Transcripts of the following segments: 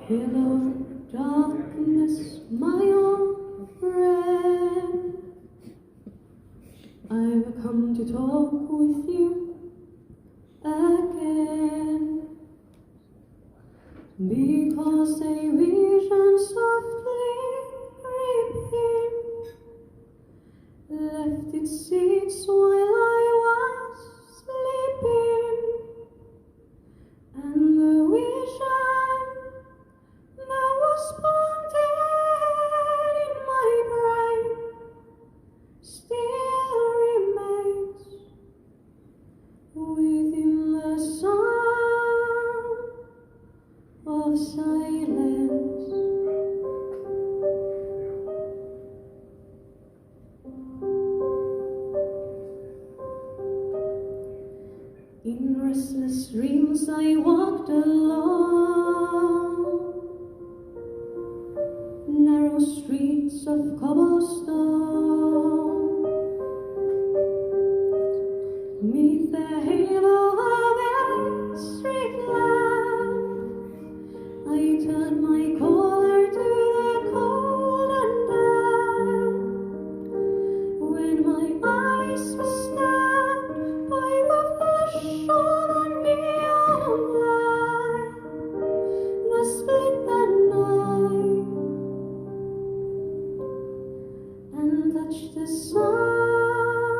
Hello, darkness, my old friend. I've come to talk with you again, because a vision softly creeping left its seeds while I was sleeping, and the vision that was planted in my brain still remains within the sound of silence. In restless dreams I walked along narrow streets of cobblestone. Neath the halo of a street lamp, I turned my collar to the cold and damp. When my eyes were stabbed by the flash of a neon light that split the night and touched the sound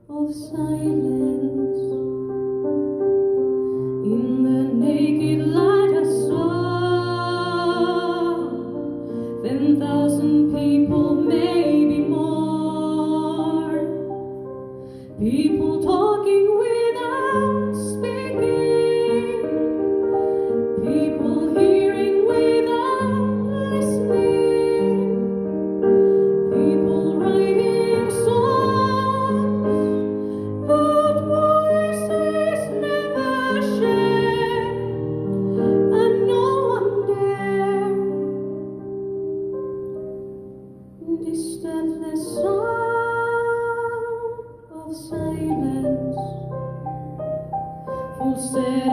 of silence. In the naked light I saw 10,000 people, maybe more. People talking without speaking, people hearing without listening, people writing songs that voices never share, and no one dare disturb the sound of silence. Fool said I